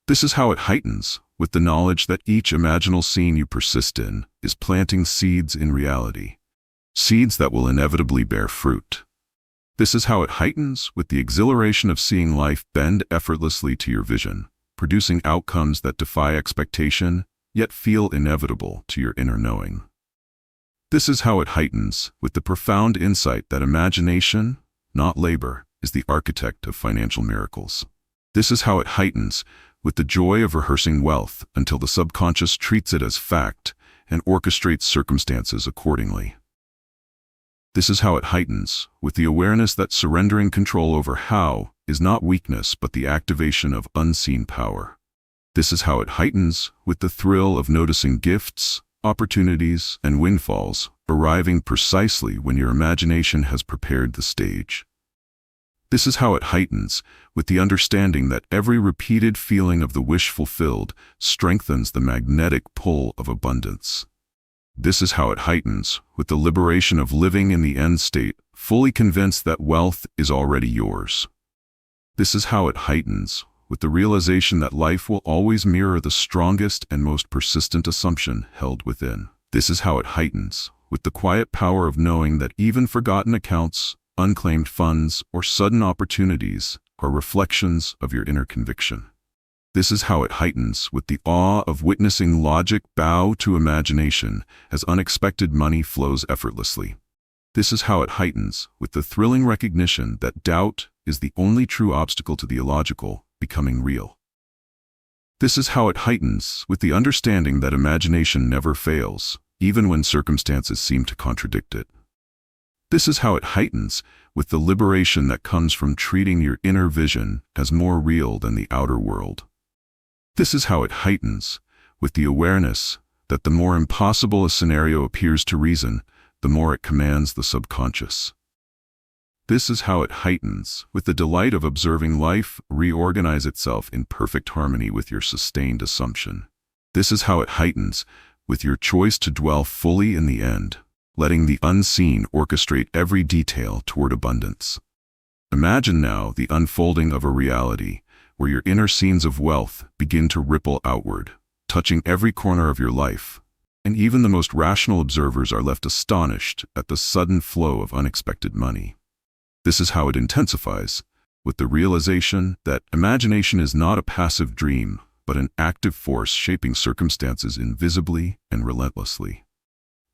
This is how it heightens, with the knowledge that each imaginal scene you persist in is planting seeds in reality, seeds that will inevitably bear fruit. This is how it heightens, with the exhilaration of seeing life bend effortlessly to your vision, producing outcomes that defy expectation, yet feel inevitable to your inner knowing. This is how it heightens with the profound insight that imagination, not labor, is the architect of financial miracles. This is how it heightens with the joy of rehearsing wealth until the subconscious treats it as fact and orchestrates circumstances accordingly. This is how it heightens with the awareness that surrendering control over how is not weakness but the activation of unseen power. This is how it heightens with the thrill of noticing gifts, opportunities, and windfalls arriving precisely when your imagination has prepared the stage. This is how it heightens with the understanding that every repeated feeling of the wish fulfilled strengthens the magnetic pull of abundance. This is how it heightens with the liberation of living in the end state, fully convinced that wealth is already yours. This is how it heightens with the realization that life will always mirror the strongest and most persistent assumption held within. This is how it heightens with the quiet power of knowing that even forgotten accounts, unclaimed funds, or sudden opportunities are reflections of your inner conviction. This is how it heightens with the awe of witnessing logic bow to imagination as unexpected money flows effortlessly. This is how it heightens with the thrilling recognition that doubt is the only true obstacle to the illogical becoming real. This is how it heightens with the understanding that imagination never fails, even when circumstances seem to contradict it. This is how it heightens with the liberation that comes from treating your inner vision as more real than the outer world. This is how it heightens with the awareness that the more impossible a scenario appears to reason, the more it commands the subconscious. This is how it heightens with the delight of observing life reorganize itself in perfect harmony with your sustained assumption. This is how it heightens with your choice to dwell fully in the end, letting the unseen orchestrate every detail toward abundance. Imagine now the unfolding of a reality where your inner scenes of wealth begin to ripple outward, touching every corner of your life, and even the most rational observers are left astonished at the sudden flow of unexpected money. This is how it intensifies, with the realization that imagination is not a passive dream, but an active force shaping circumstances invisibly and relentlessly.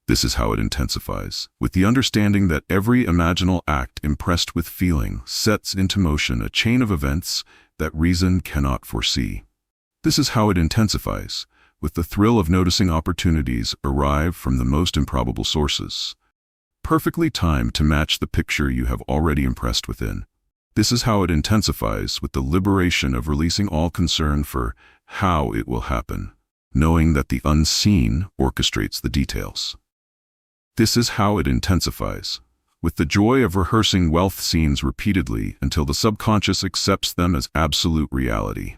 This is how it intensifies, with the understanding that every imaginal act impressed with feeling sets into motion a chain of events that reason cannot foresee. This is how it intensifies, with the thrill of noticing opportunities arrive from the most improbable sources, perfectly timed to match the picture you have already impressed within. This is how it intensifies with the liberation of releasing all concern for how it will happen, knowing that the unseen orchestrates the details. This is how it intensifies, with the joy of rehearsing wealth scenes repeatedly until the subconscious accepts them as absolute reality.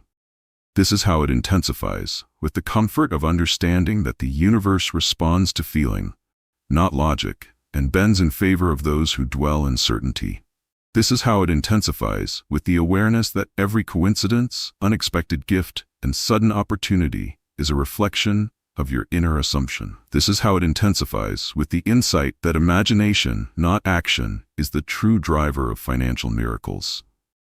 This is how it intensifies, with the comfort of understanding that the universe responds to feeling, not logic, and bends in favor of those who dwell in certainty. This is how it intensifies, with the awareness that every coincidence, unexpected gift, and sudden opportunity is a reflection of your inner assumption. This is how it intensifies, with the insight that imagination, not action, is the true driver of financial miracles.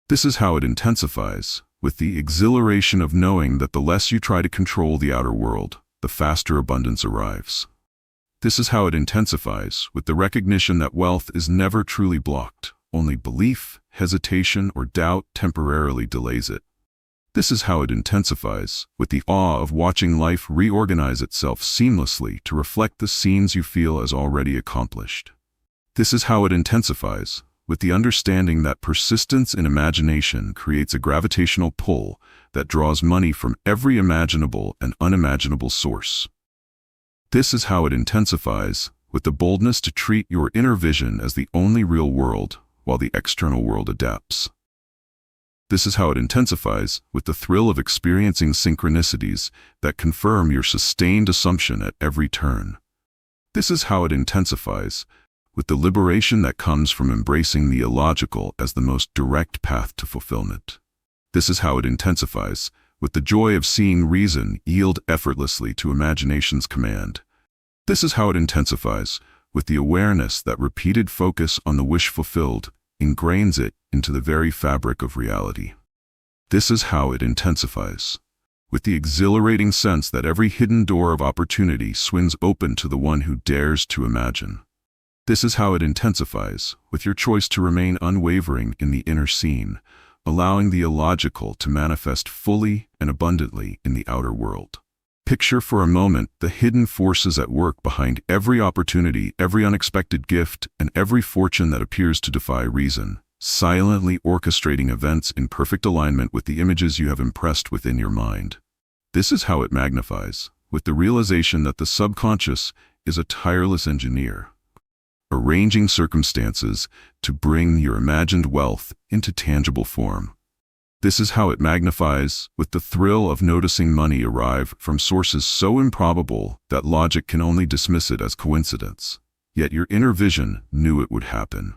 This is how it intensifies, with the exhilaration of knowing that the less you try to control the outer world, the faster abundance arrives. This is how it intensifies, with the recognition that wealth is never truly blocked, only belief, hesitation, or doubt temporarily delays it. This is how it intensifies, with the awe of watching life reorganize itself seamlessly to reflect the scenes you feel as already accomplished. This is how it intensifies, with the understanding that persistence in imagination creates a gravitational pull that draws money from every imaginable and unimaginable source. This is how it intensifies, with the boldness to treat your inner vision as the only real world, while the external world adapts. This is how it intensifies, with the thrill of experiencing synchronicities that confirm your sustained assumption at every turn. This is how it intensifies, with the liberation that comes from embracing the illogical as the most direct path to fulfillment. This is how it intensifies, with the joy of seeing reason yield effortlessly to imagination's command. This is how it intensifies, with the awareness that repeated focus on the wish fulfilled ingrains it into the very fabric of reality. This is how it intensifies, with the exhilarating sense that every hidden door of opportunity swings open to the one who dares to imagine. This is how it intensifies, with your choice to remain unwavering in the inner scene, allowing the illogical to manifest fully and abundantly in the outer world. Picture for a moment the hidden forces at work behind every opportunity, every unexpected gift, and every fortune that appears to defy reason, silently orchestrating events in perfect alignment with the images you have impressed within your mind. This is how it magnifies, with the realization that the subconscious is a tireless engineer, arranging circumstances to bring your imagined wealth into tangible form. This is how it magnifies, with the thrill of noticing money arrive from sources so improbable that logic can only dismiss it as coincidence. Yet your inner vision knew it would happen.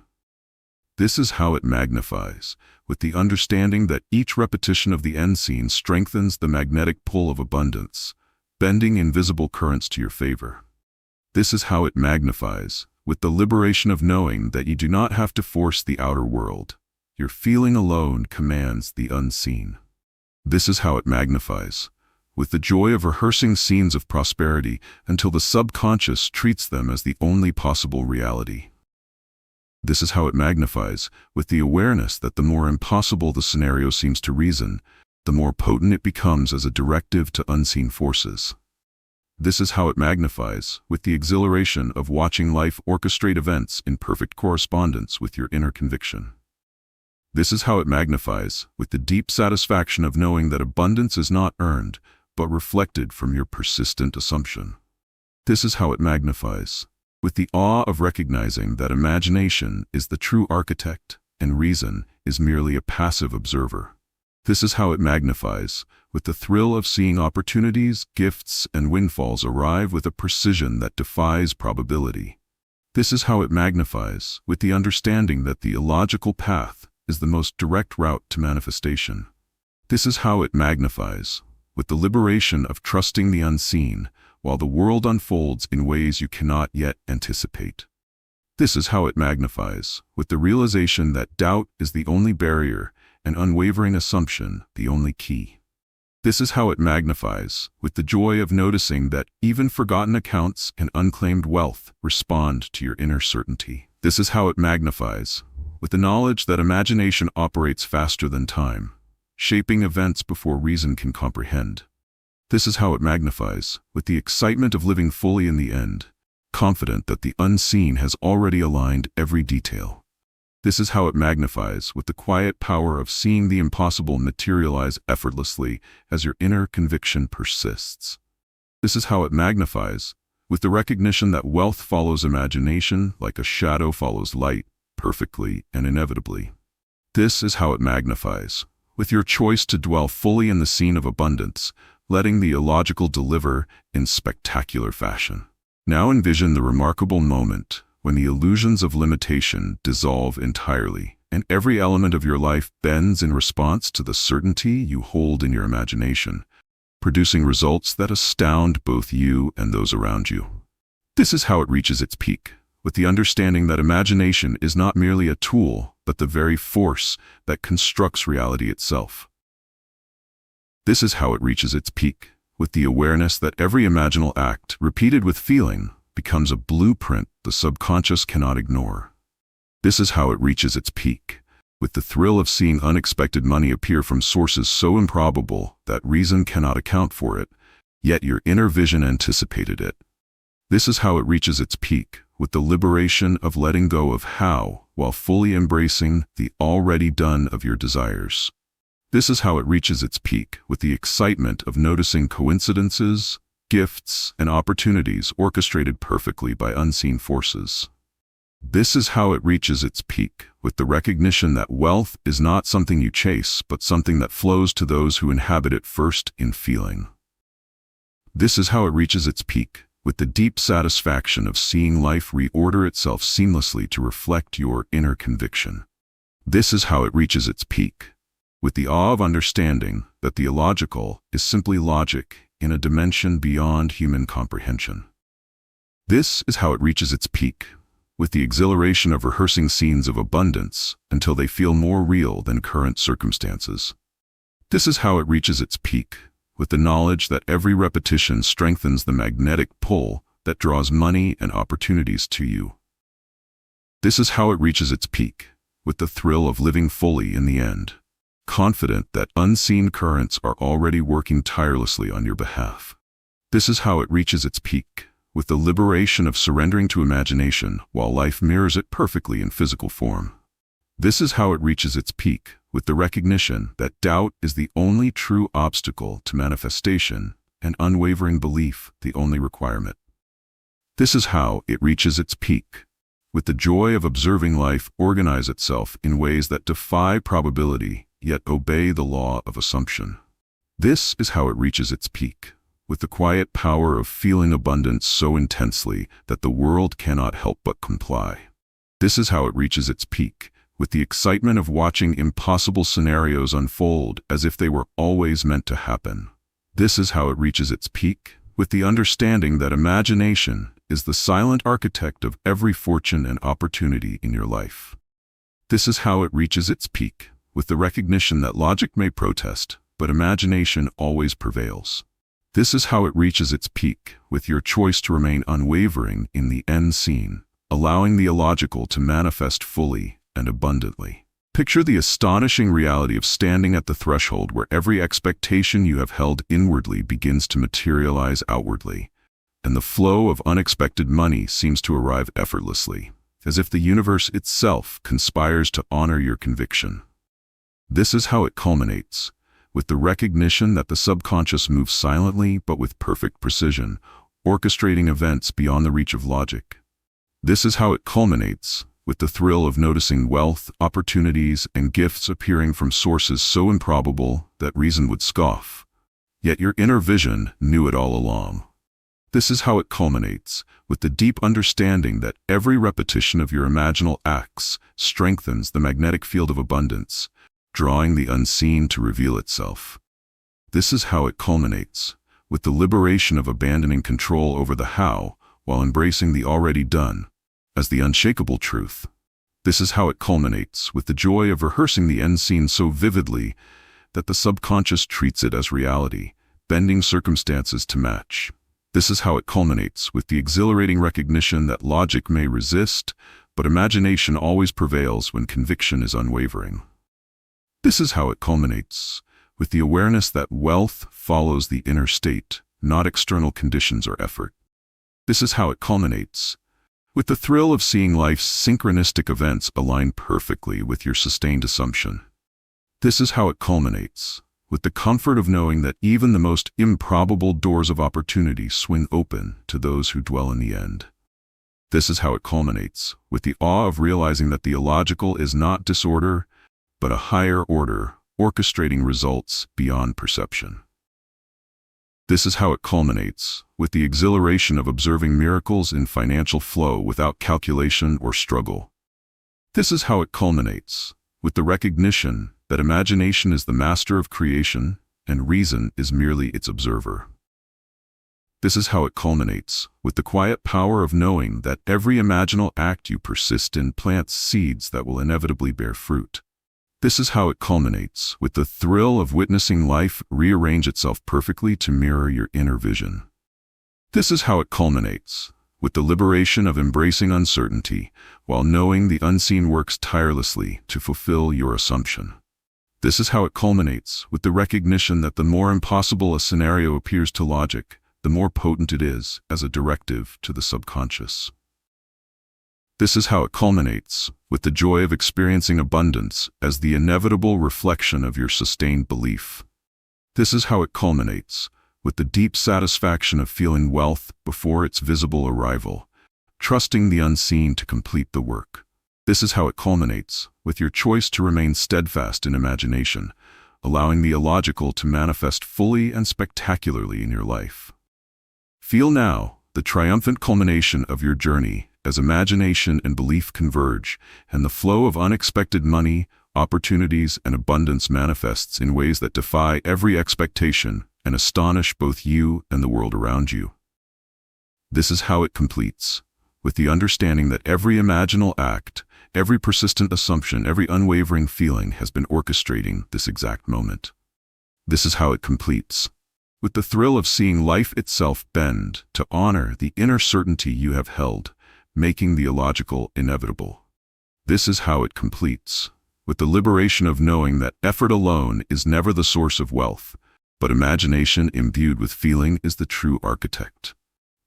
This is how it magnifies, with the understanding that each repetition of the end scene strengthens the magnetic pull of abundance, bending invisible currents to your favor. This is how it magnifies, with the liberation of knowing that you do not have to force the outer world. Your feeling alone commands the unseen. This is how it magnifies, with the joy of rehearsing scenes of prosperity until the subconscious treats them as the only possible reality. This is how it magnifies, with the awareness that the more impossible the scenario seems to reason, the more potent it becomes as a directive to unseen forces. This is how it magnifies, with the exhilaration of watching life orchestrate events in perfect correspondence with your inner conviction. This is how it magnifies, with the deep satisfaction of knowing that abundance is not earned, but reflected from your persistent assumption. This is how it magnifies, with the awe of recognizing that imagination is the true architect and reason is merely a passive observer. This is how it magnifies, with the thrill of seeing opportunities, gifts, and windfalls arrive with a precision that defies probability. This is how it magnifies, with the understanding that the illogical path is the most direct route to manifestation. This is how it magnifies, with the liberation of trusting the unseen, while the world unfolds in ways you cannot yet anticipate. This is how it magnifies, with the realization that doubt is the only barrier and unwavering assumption the only key. This is how it magnifies, with the joy of noticing that even forgotten accounts and unclaimed wealth respond to your inner certainty. This is how it magnifies, with the knowledge that imagination operates faster than time, shaping events before reason can comprehend. This is how it magnifies, with the excitement of living fully in the end, confident that the unseen has already aligned every detail. This is how it magnifies, with the quiet power of seeing the impossible materialize effortlessly as your inner conviction persists. This is how it magnifies, with the recognition that wealth follows imagination like a shadow follows light, perfectly and inevitably. This is how it magnifies, with your choice to dwell fully in the scene of abundance, letting the illogical deliver in spectacular fashion. Now envision the remarkable moment when the illusions of limitation dissolve entirely, and every element of your life bends in response to the certainty you hold in your imagination, producing results that astound both you and those around you. This is how it reaches its peak, with the understanding that imagination is not merely a tool, but the very force that constructs reality itself. This is how it reaches its peak, with the awareness that every imaginal act, repeated with feeling, becomes a blueprint the subconscious cannot ignore. This is how it reaches its peak, with the thrill of seeing unexpected money appear from sources so improbable that reason cannot account for it, yet your inner vision anticipated it. This is how it reaches its peak, with the liberation of letting go of how, while fully embracing the already done of your desires. This is how it reaches its peak, with the excitement of noticing coincidences, gifts, and opportunities orchestrated perfectly by unseen forces. This is how it reaches its peak, with the recognition that wealth is not something you chase, but something that flows to those who inhabit it first in feeling. This is how it reaches its peak, with the deep satisfaction of seeing life reorder itself seamlessly to reflect your inner conviction. This is how it reaches its peak, with the awe of understanding that the illogical is simply logic in a dimension beyond human comprehension. This is how it reaches its peak, with the exhilaration of rehearsing scenes of abundance until they feel more real than current circumstances. This is how it reaches its peak, with the knowledge that every repetition strengthens the magnetic pull that draws money and opportunities to you. This is how it reaches its peak, with the thrill of living fully in the end, confident that unseen currents are already working tirelessly on your behalf. This is how it reaches its peak, with the liberation of surrendering to imagination while life mirrors it perfectly in physical form. This is how it reaches its peak, with the recognition that doubt is the only true obstacle to manifestation and unwavering belief the only requirement. This is how it reaches its peak, with the joy of observing life organize itself in ways that defy probability yet obey the law of assumption. This is how it reaches its peak, with the quiet power of feeling abundance so intensely that the world cannot help but comply. This is how it reaches its peak, with the excitement of watching impossible scenarios unfold as if they were always meant to happen. This is how it reaches its peak, with the understanding that imagination is the silent architect of every fortune and opportunity in your life. This is how it reaches its peak, with the recognition that logic may protest, but imagination always prevails. This is how it reaches its peak, with your choice to remain unwavering in the end scene, allowing the illogical to manifest fully and abundantly. Picture the astonishing reality of standing at the threshold where every expectation you have held inwardly begins to materialize outwardly, and the flow of unexpected money seems to arrive effortlessly, as if the universe itself conspires to honor your conviction. This is how it culminates, with the recognition that the subconscious moves silently but with perfect precision, orchestrating events beyond the reach of logic. This is how it culminates, with the thrill of noticing wealth, opportunities, and gifts appearing from sources so improbable that reason would scoff. Yet your inner vision knew it all along. This is how it culminates, with the deep understanding that every repetition of your imaginal acts strengthens the magnetic field of abundance, drawing the unseen to reveal itself. This is how it culminates, with the liberation of abandoning control over the how while embracing the already done as the unshakable truth. This is how it culminates, with the joy of rehearsing the end scene so vividly that the subconscious treats it as reality, bending circumstances to match. This is how it culminates, with the exhilarating recognition that logic may resist, but imagination always prevails when conviction is unwavering. This is how it culminates, with the awareness that wealth follows the inner state, not external conditions or effort. This is how it culminates, with the thrill of seeing life's synchronistic events align perfectly with your sustained assumption. This is how it culminates, with the comfort of knowing that even the most improbable doors of opportunity swing open to those who dwell in the end. This is how it culminates, with the awe of realizing that the illogical is not disorder, but a higher order, orchestrating results beyond perception. This is how it culminates, with the exhilaration of observing miracles in financial flow without calculation or struggle. This is how it culminates, with the recognition that imagination is the master of creation and reason is merely its observer. This is how it culminates, with the quiet power of knowing that every imaginal act you persist in plants seeds that will inevitably bear fruit. This is how it culminates, with the thrill of witnessing life rearrange itself perfectly to mirror your inner vision. This is how it culminates, with the liberation of embracing uncertainty, while knowing the unseen works tirelessly to fulfill your assumption. This is how it culminates, with the recognition that the more impossible a scenario appears to logic, the more potent it is as a directive to the subconscious. This is how it culminates, with the joy of experiencing abundance as the inevitable reflection of your sustained belief. This is how it culminates, with the deep satisfaction of feeling wealth before its visible arrival, trusting the unseen to complete the work. This is how it culminates, with your choice to remain steadfast in imagination, allowing the illogical to manifest fully and spectacularly in your life. Feel now the triumphant culmination of your journey as imagination and belief converge, and the flow of unexpected money, opportunities, and abundance manifests in ways that defy every expectation and astonish both you and the world around you. This is how it completes, with the understanding that every imaginal act, every persistent assumption, every unwavering feeling has been orchestrating this exact moment. This is how it completes, with the thrill of seeing life itself bend to honor the inner certainty you have held, making the illogical inevitable. This is how it completes, with the liberation of knowing that effort alone is never the source of wealth, but imagination imbued with feeling is the true architect.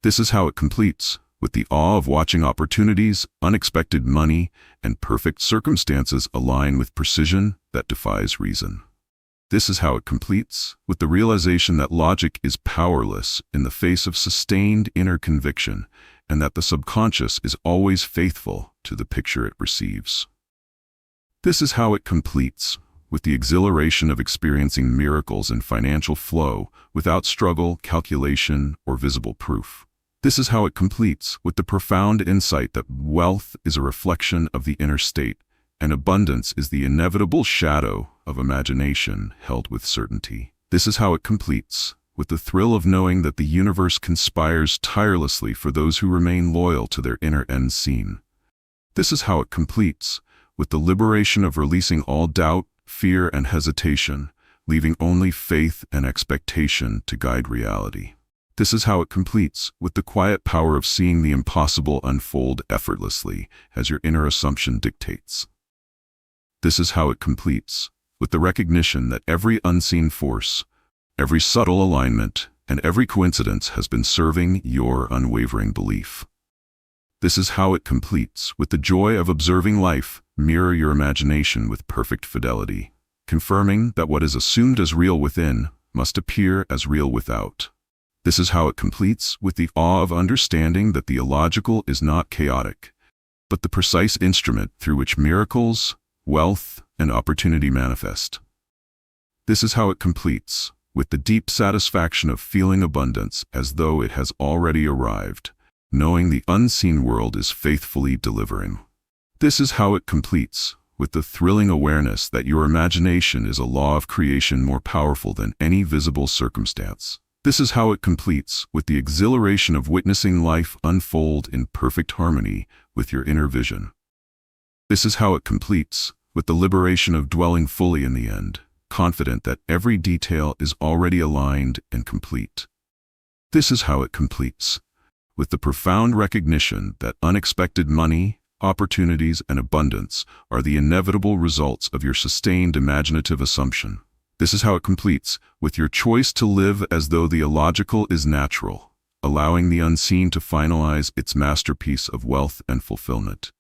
This is how it completes, with the awe of watching opportunities, unexpected money, and perfect circumstances align with precision that defies reason. This is how it completes, with the realization that logic is powerless in the face of sustained inner conviction, and that the subconscious is always faithful to the picture it receives. This is how it completes, with the exhilaration of experiencing miracles and financial flow without struggle, calculation, or visible proof. This is how it completes, with the profound insight that wealth is a reflection of the inner state, and abundance is the inevitable shadow of imagination held with certainty. This is how it completes, with the thrill of knowing that the universe conspires tirelessly for those who remain loyal to their inner end scene. This is how it completes, with the liberation of releasing all doubt, fear, and hesitation, leaving only faith and expectation to guide reality. This is how it completes, with the quiet power of seeing the impossible unfold effortlessly as your inner assumption dictates. This is how it completes, with the recognition that every unseen force, every subtle alignment, and every coincidence has been serving your unwavering belief. This is how it completes, with the joy of observing life mirror your imagination with perfect fidelity, confirming that what is assumed as real within must appear as real without. This is how it completes, with the awe of understanding that the illogical is not chaotic, but the precise instrument through which miracles, wealth, and opportunity manifest. This is how it completes, with the deep satisfaction of feeling abundance as though it has already arrived, knowing the unseen world is faithfully delivering. This is how it completes, with the thrilling awareness that your imagination is a law of creation more powerful than any visible circumstance. This is how it completes, with the exhilaration of witnessing life unfold in perfect harmony with your inner vision. This is how it completes, with the liberation of dwelling fully in the end, confident that every detail is already aligned and complete. This is how it completes, with the profound recognition that unexpected money, opportunities, and abundance are the inevitable results of your sustained imaginative assumption. This is how it completes, with your choice to live as though the illogical is natural, allowing the unseen to finalize its masterpiece of wealth and fulfillment.